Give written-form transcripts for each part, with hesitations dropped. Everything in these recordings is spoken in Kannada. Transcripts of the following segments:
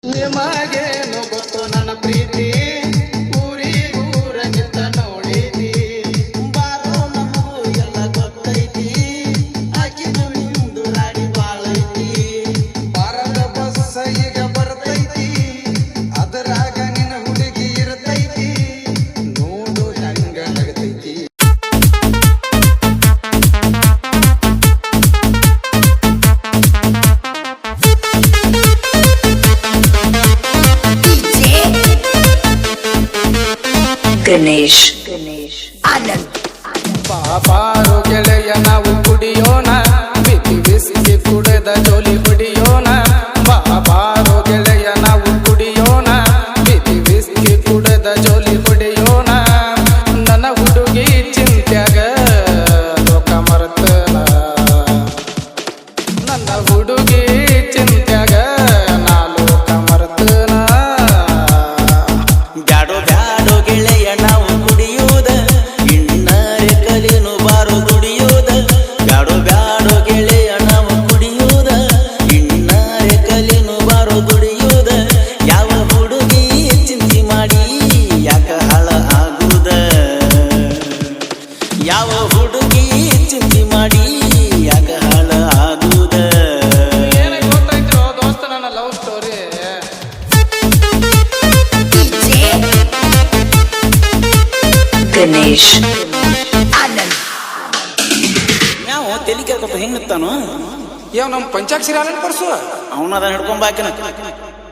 ನಿಮಗೇನು ಗೊತ್ತು ನನ್ನ ಪ್ರೀತಿ ಊರಿಗೂರ ನಿಂತ ನೋಡಿದಿ ಬಾರೋ ನಮಗೂ ಎಲ್ಲ ಗೊತ್ತೈತಿ ಆಕಿದು ನಿಂದು ರಾಡಿ ಬಾಳೈತಿ ಬಾರದ ಬಸ್ ಈಗ ಬರ್ತೈತಿ ಅದರಾಗ ನಿನ್ನ ಹುಡುಗಿ ಇರ್ತೈತಿ ನೋಡು ಹೆಂಗ ನಗತೈತಿ ಗಣೇಶ್ ಆನಂದ್ ಬಾಬಾರು ಗೆಳೆಯ ನಾವು ಕುಡಿಯೋಣ ಬಿಸಿ ಬಿಸಿ ಕುಡಿದ ಜೋಲಿ ಹೊಡಿಯೋಣ ಬಾಬಾರು ಗೆಳೆಯ ನಾವು ಕುಡಿಯೋಣ ಬಿಸಿ ಬಿಸಿ ಕುಡಿದ ಜೋಲಿ ಹೊಡಿಯೋಣ ನನ್ನ ಹುಡುಗಿ ಚಿಂತ್ಯಾಗ ಲೋಕ ಮರ್ತನ ನನ್ನ ಹುಡುಗಿ ಚಿಂತ್ಯಾಗ ನಾ ಲೋಕ ಮರ್ತನ ಬ್ಯಾಡೋ ಬ್ಯಾಡೋ ಗೆಳೆಯ ನಾವು ಕುಡಿಯೋದ ಇಣ್ಣರೆ ಕಲಿನು ಬಾರೋ ದುಡಿಯೋದ ಬ್ಯಾಡೋ ಬ್ಯಾಡೋ ಗೆಳೆಯ ನಾವು ಕುಡಿಯೋದ ಇಣ್ಣರೆ ಕಲಿನು ಬಾರೋ ದುಡಿಯೋದ ಯಾವ ಹುಡುಗಿ ಚಿಂತೆ ಮಾಡಿ ಯಾಕ ಹಾಳ ಆಗುದ ಯಾವ ಹುಡುಗಿ ಚಿಂತೆ ಮಾಡಿ ಯಾಕ ಹಾಳ ಆಗುದ ಏನಾಗ ಗೊತ್ತಾಯ್ತು ದೋಸ್ತ ನನ್ನ ಲವ್ ಸ್ಟೋರಿ ಗಣೇಶ್ ಆನಂದ್ ನಾವು ತೆಲಿ ಕೇಳ್ಕೊತ ಹೆಂಗತ್ತಾನು ಯಾವ ನಮ್ಮ ಪಂಚಾಕ್ಷರಿ ಆನಂದ್ ಪರ್ಸು ಅವನದ ಹಿಡ್ಕೊಂಬಾಕಿನ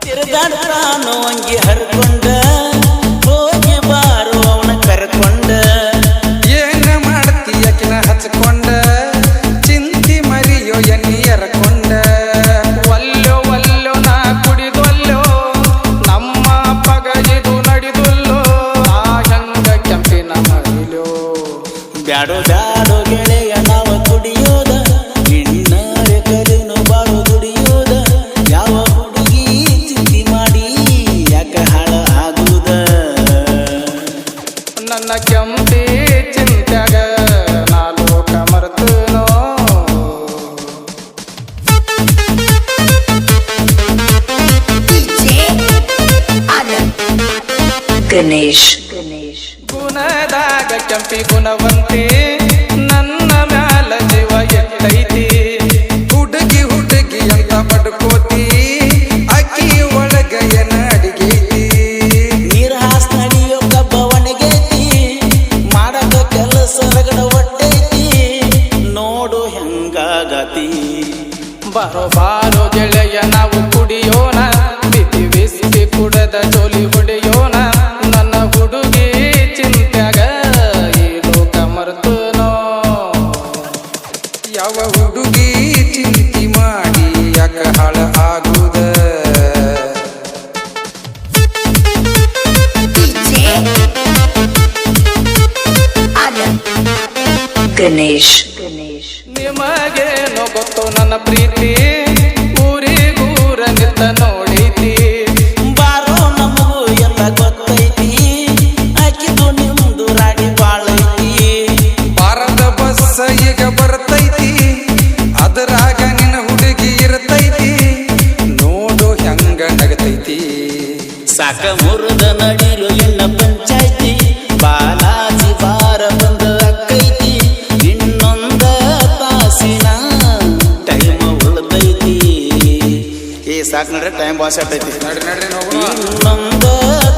ತಿರುಗಾಡ್ತಾನು ಅಂಗಿ ಹರ್ಕೊಂಡ ಹೋಗಿ ಬಾರು ಅವನ ಕರ್ಕೊಂಡ ಏನ ಮಾಡ್ತಿ ಯಾಕಿನ ಹಚ್ಕೊಂಡ ಚಿಂತಿ ಮರಿಯೋ ಎಣ್ಣಿ ಎರಕೊಂಡ ಒಲ್ಲೋ ಒಲ್ಲೋ ನಾ ಕುಡಿದೊಲ್ಲೋ ನಮ್ಮ ಪಗಜಿದು ನಡೆದುಲ್ಲೋ ಆ ಹೆಂಗ ಕೆಂಪಿನ ಮರಿಲೋ ಬ್ಯಾಡೋ ಬ್ಯಾಡೋ ಗೆಳೆಯ ನಾವ ಕುಡಿಯೋದ ಇಣ್ಣರೆ ಕಲಿನು ಬಾರು ದುಡಿಯೋದ ಯಾವ ಹುಡುಗಿ ಚಿಂತೆ ಮಾಡಿ ಯಾಕ ಹಾಳ ಆಗುದ ನನ್ನ ಕೆಂಪಿ ಚಿಂತ್ಯಾಗ ನಾ ಲೋಕ ಮರ್ತನೋ ಆನಂದ್ ಗಣೇಶ್ ಗುಣದಾಗ ಕೆಂಪಿ ಗುಣವಂತಿ ನನ್ನ ಮ್ಯಾಲ ಜೀವ ಎತ್ತೈತಿ ಹುಡುಗಿ ಹುಡುಗಿ ಅಂತ ಪಡ್ಕೋತಿ ಅಕ್ಕಿ ಒಳಗ ಏನ ಅಡಿಗೈತಿ ನೀರ ಹಾಸ್ ನಡಿಯೋ ಕಬ್ಬ ಒಣಗೈತಿ ಮಾಡಕ ಕೆಲಸ ರಗಡ ಒಟ್ಟೈತಿ ನೋಡು ಹೆಂಗಾಗತಿ ಬಾರೋ ಬಾರೋ ಗೆಳೆಯ ನಾವು ಕುಡಿಯೋಣ ಬಿಸಿ ಬಿಸಿ ಕುಡದ ಜೋಲಿ ಹೊಡೆಯೋಣ ನನ್ನ ಹುಡುಗಿ ಚಿಂತ್ಯಾಗ ಈ ಲೋಕ ಮರ್ತನೋ ಯಾವ ಹುಡುಗಿ ಚಿಂತಿ ಮಾಡಿ ಯಾಕ ಹಾಳ ಆಗುದ ಆನಂದ್ ಗಣೇಶ್ ನಿಮಗೇನು ಗೊತ್ತು ನನ್ನ ಪ್ರೀತಿ ಊರಿಗೂರ ನಿಂತ ನೋಡೈತಿ ಬಾರೋ ನಮಗೂ ಎಲ್ಲ ಗೊತ್ತೈತಿ ಆಕಿದು ನಿಮ್ದು ರಾಡಿ ಬಾಳೈತಿ ಬಾರದ ಬಸ್ ಈಗ ಬರ್ತೈತಿ ಅದರಾಗ ನಿನ್ನ ಹುಡುಗಿ ಇರ್ತೈತಿ ನೋಡು ಹೆಂಗ ನಗತೈತಿ ಸಾಕ ಮುರಿದ ನಡಿಲು ಎಣ್ಣ ಪಂಚಾಯ್ತಿ ಬಾಲಾಜಿ ಬಾರ ಬಂದ ಅಕ್ಕೈತಿ ಇನ್ನೊಂದ ತಾಸಿನ ಟೈಮ್ ಉಳ್ದೈತಿ ಏ ಸಾಕ್ ನಡ್ರಿ ಟೈಮ್ ಬಾಸ್ ಆಟೈತಿ ನಡ್ರಿ ನಡ್ರಿ ನೋಡು ಇನ್ನೊಂದ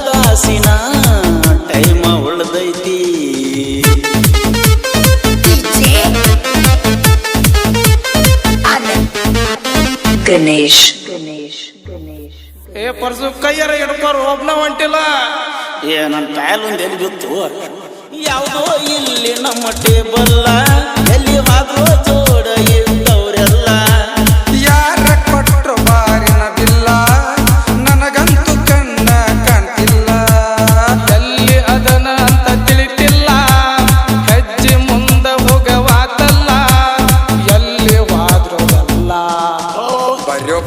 ತಾಸಿನ ಟೈಮ್ ಉಳ್ದೈತಿ ಆನಂದ್ ಗಣೇಶ್ ಏ ಪರ್ಸು ಕೈಯರ ಹಿಡ್ಕೋರು ಒಬ್ನ ಹೊಂಟಿಲ್ಲ ಏ ನನ್ನ ಕಾಯಲ್ ಒಂದು ಎಲ್ಲಿ ಬಿತ್ತು ಯಾವುದೋ ಇಲ್ಲಿ ನಮ್ಮ ಟೇಬಲ್ಲ ಎಲ್ಲಿ ಹೋದ್ರೋ ಜೋಡ ಇದ್ದವರೆಲ್ಲ ಯಾರ ಕೊಟ್ರು ಬಾರಿನ ಬಿಲ್ಲ ನನಗಂತೂ ಕಣ್ಣ ಕಾಣ್ತಿಲ್ಲ ಎಲ್ಲಿ ಅದನ ಅಂತ ತಿಳಿತಿಲ್ಲ ಹೆಜ್ಜೆ ಮುಂದ ಹೋಗವಾತಲ್ಲ ಎಲ್ಲಿ ಹೋದ್ರು ಅಲ್ಲ ಬರ್ಯೋ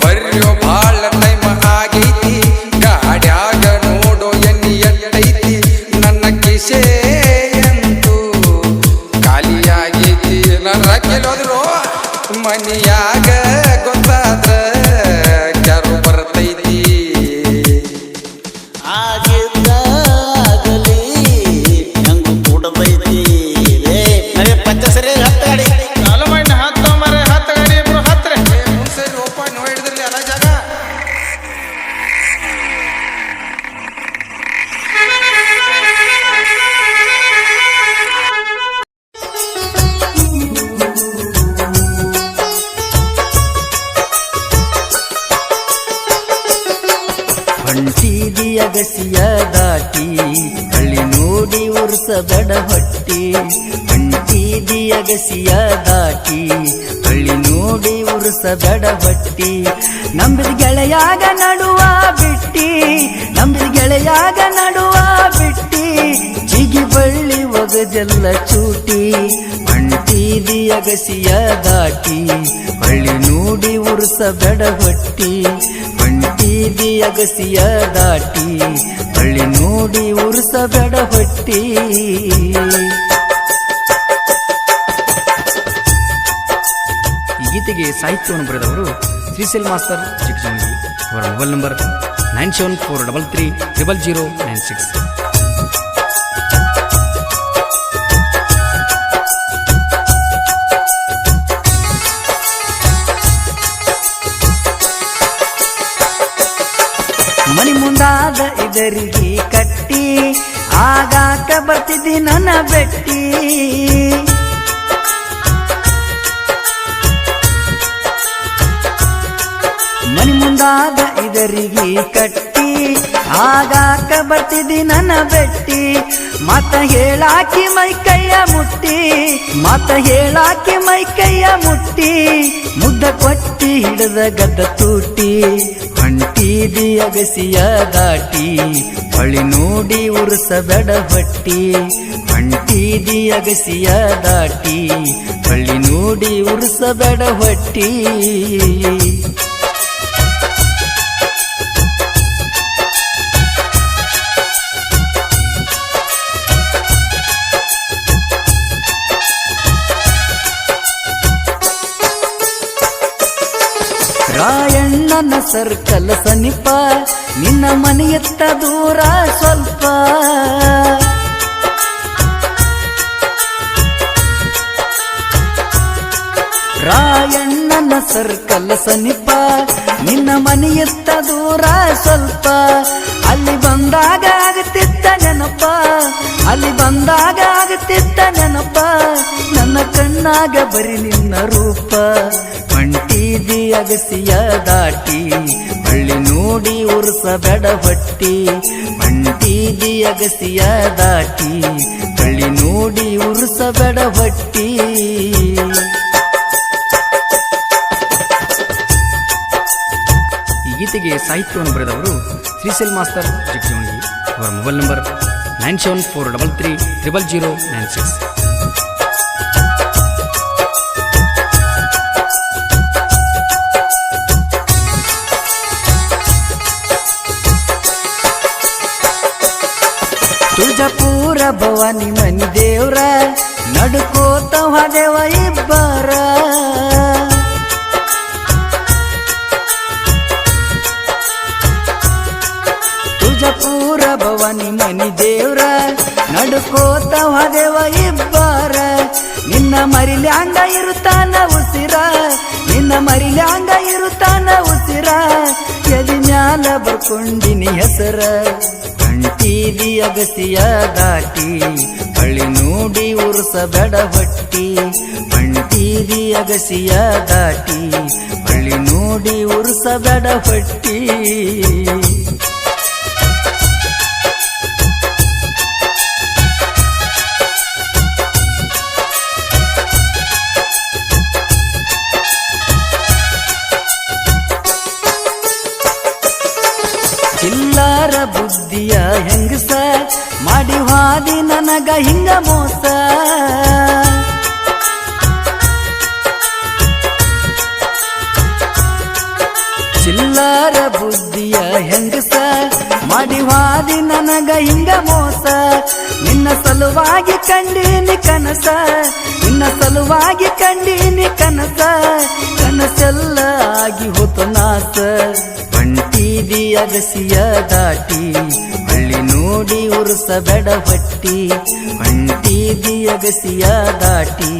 ಬಾಳ ಟೈಮ್ ಆಗೈತಿ ಗಾಡ್ಯಾಗ ನೋಡೋ ಎಣ್ಣಿ ಎಟ್ಟೈತಿ ನನ್ನ ಕಿಸೆ ಎಂದು ಖಾಲಿಯಾಗೈತಿ ನನ್ನ ಕೆಲೋದ್ರು ಹೊಂಟಿದಿ ಅಗಸಿಯ ದಾಟಿ ಹಳ್ಳಿ ನೋಡಿ ಉರ್ಸಬೇಡ ಹೊಟ್ಟಿ ಹೊಂಟಿದಿ ಅಗಸಿಯ ದಾಟಿ ಹಳ್ಳಿ ನೋಡಿ ಉರ್ಸಬೇಡ ಹೊಟ್ಟಿ ನಂಬಿದ ಗೆಳೆಯಾಗ ನಡುವ ಬಿಟ್ಟಿ ನಂಬಿದ ಗೆಳೆಯಾಗ ನಡುವ ಬಿಟ್ಟಿ ಜಿಗಿ ಬಳ್ಳಿ ಒಗದೆಲ್ಲ ಚೂಟಿ ಹೊಂಟಿದಿ ಅಗಸಿಯ ದಾಟಿ ಹಳ್ಳಿ ನೋಡಿ ಉರ್ಸಬೇಡ ಹೊಟ್ಟಿ ಹೊಂಟಿದಿ ಅಗಸಿಯ ದಾಟಿ ಹಳ್ಳಿ ನೋಡಿ ಉರ್ಸಬೇಡ ಹೊಟ್ಟಿ ಈ ಗೀತೆಗೆ ಸಾಹಿತ್ಯವನ್ನು ಬರೆದವರು ಶ್ರೀಶೈಲ್ ಮಾಸ್ಟರ್ ಚಿಕ್ಕಜೋಣಗಿ. ಅವರ ಮೊಬೈಲ್ ನಂಬರ್ 9743330096. ಮನಿ ಮುಂದಾದ ಇದರಿಗೆ ಕಟ್ಟಿ ಆಗಾಕ ಬರ್ತಿದ್ದಿ ನನ್ನ ಬೆಟ್ಟಿ ಮನಿ ಮುಂದಾದ ಇದರಿಗೆ ಕಟ್ಟಿ ಆಗಾಕ ಬರ್ತಿದ್ದಿ ನನ್ನ ಬೆಟ್ಟಿ ಮತ ಹೇಳಾಕಿ ಮೈ ಕೈಯ ಮುಟ್ಟಿ ಮತ ಹೇಳಾಕಿ ಮೈ ಕೈಯ ಮುಟ್ಟಿ ಮುದ್ದ ಕೊಟ್ಟಿ ಹಿಡಿದ ಗದ್ದ ತೂಟಿ ಹೊಂಟಿದಿ ಅಗಸಿಯ ದಾಟಿ ಹೊಳಿ ನೋಡಿ ಉರ್ಸಬೇಡ ಹೊಟ್ಟಿ ಹೊಂಟಿದಿ ಅಗಸಿಯ ದಾಟಿ ಹೊಳಿ ನೋಡಿ ಉರ್ಸಬೇಡ ಹೊಟ್ಟಿ ರಾಯಣ್ಣನ ಸರ್ಕಲ್ ಸನಿಪ ನಿನ್ನ ಮನೆಯತ್ತ ದೂರ ಸ್ವಲ್ಪ ರಾಯಣ್ಣನ ಸರ್ಕಲ್ ಸನಿಪ ನಿನ್ನ ಮನೆಯತ್ತ ದೂರ ಸ್ವಲ್ಪ ಅಲ್ಲಿ ಬಂದಾಗ ಆಗತಿತ್ತ ನೆನಪ ಅಲ್ಲಿ ಬಂದಾಗ ಆಗತಿತ್ತ ನೆನಪ ನನ್ನ ಕಣ್ಣಾಗ ಬರಿ ನಿನ್ನ ರೂಪ ಹೊಂಟಿದಿ ಅಗಸಿಯ ದಾಟಿ ಹಳ್ಳಿ ನೋಡಿ ಉರ್ಸಬೇಡ ಹೊಟ್ಟಿ ಹೊಂಟಿದಿ ಅಗಸಿಯ ದಾಟಿ ಹಳ್ಳಿ ನೋಡಿ ಉರ್ಸಬೇಡ ಹೊಟ್ಟಿ ಈ ಗೀತೆಗೆ ಸಾಹಿತ್ಯವನ್ನು ಬರೆದವರು ಶ್ರೀಶೈಲ್ ಮಾಸ್ಟರ್ ಚಿಕ್ಕಜೋಣಗಿ. ಅವರ ಮೊಬೈಲ್ ನಂಬರ್ 9743330096. ತುಳಜಾಪುರ ಭವಾನಿ ಮನಿ ದೇವ್ರ ನಡ್ಕೋತ ಹೋದೆವ ಇಬ್ಬರ ತುಳಜಾಪುರ ಭವಾನಿ ಮನಿ ದೇವ್ರ ನಡ್ಕೋತ ಹೋದೆವ ಇಬ್ಬರ ನಿನ್ನ ಮರಿಲ್ಯಾಂಗ ಇರುತ್ತಾನ ಉಸಿರ ನಿನ್ನ ಮರಿಲ್ಯಾಂಗ ಇರುತ್ತಾನ ಉಸಿರ ಎದಿ ಮ್ಯಾಲ ಬರ್ಕೊಂಡಿನಿ ಹೆಸರ ಹೊಂಟಿದಿ ಅಗಸಿಯ ದಾಟಿ ಹಳ್ಳಿ ನೋಡಿ ಉರ್ಸಬೇಡ ಹೊಟ್ಟಿ ಹೊಂಟಿದಿ ಅಗಸಿಯ ದಾಟಿ ಹಳ್ಳಿ ನೋಡಿ ಉರ್ಸಬೇಡ ಹೊಟ್ಟಿ ಚಿಲ್ಲರ ಬುದ್ಧಿಯ ಹೆಂಗಸ ಮಾಡಿ ಹಾದಿ ನನಗ ಹಿಂಗ ಮೋಸ ಚಿಲ್ಲರ ಬುದ್ಧಿಯ ಹೆಂಗಸ ಮಾಡಿ ಹಾದಿ ನನಗ ಹಿಂಗ ಮೋಸ ನಿನ್ನ ಸಲುವಾಗಿ ಕಂಡೀನಿ ಕನಸ ನಿನ್ನ ಸಲುವಾಗಿ ಕಂಡೀನಿ ಕನಸ ಕನಸೆಲ್ಲ ಆಗಿ ಹೋತು ನಾಸ ಹೊಂಟಿದಿ ಅಗಸಿಯ ದಾಟಿ ಹಳ್ಳಿ ನೋಡಿ ಉರ್ಸಬೇಡ ಹೊಟ್ಟಿ ಹೊಂಟಿದಿ ಅಗಸಿಯ ದಾಟಿ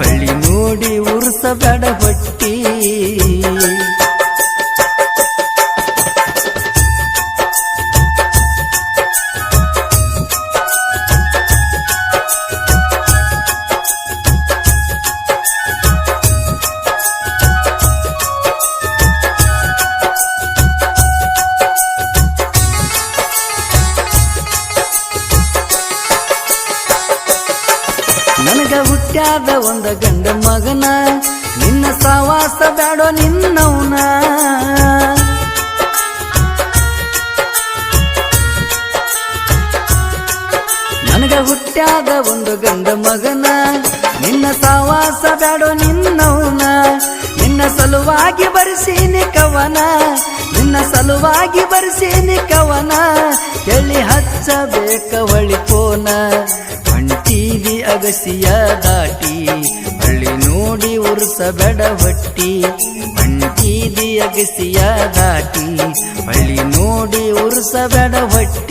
ಹಳ್ಳಿ ನೋಡಿ ಉರ್ಸಬೇಡ ಹೊಟ್ಟಿ ಹುಟ್ಟ್ಯಾದ ಒಂದ ಗಂಡ ಮಗನ ನಿನ್ನ ಸವಾಸ ಬ್ಯಾಡೋ ನಿನ್ನವನ ನನಗ ಹುಟ್ಟ್ಯಾದ ಒಂದು ಗಂಡ ಮಗನ ನಿನ್ನ ಸವಾಸ ಬ್ಯಾಡೋ ನಿನ್ನವನ ನಿನ್ನ ಸಲುವಾಗಿ ಬರ್ಸೀನಿ ಕವನ ನಿನ್ನ ಸಲುವಾಗಿ ಬರ್ಸೀನಿ ಕವನ ಕೇಳಿ ಹಚ್ಚಬೇಕ ಹೊಳಿಕೋನ ಹೊಂಟೀದಿ ಅಗಸಿಯ ದಾಟಿ ಹಳ್ಳಿ ನೋಡಿ ಉರ್ಸಬೇಡ ಹೊಟ್ಟಿ ಹೊಂಟೀದಿ ಅಗಸಿಯ ದಾಟಿ ಹಳ್ಳಿ ನೋಡಿ ಉರ್ಸಬೇಡ ಹೊಟ್ಟಿ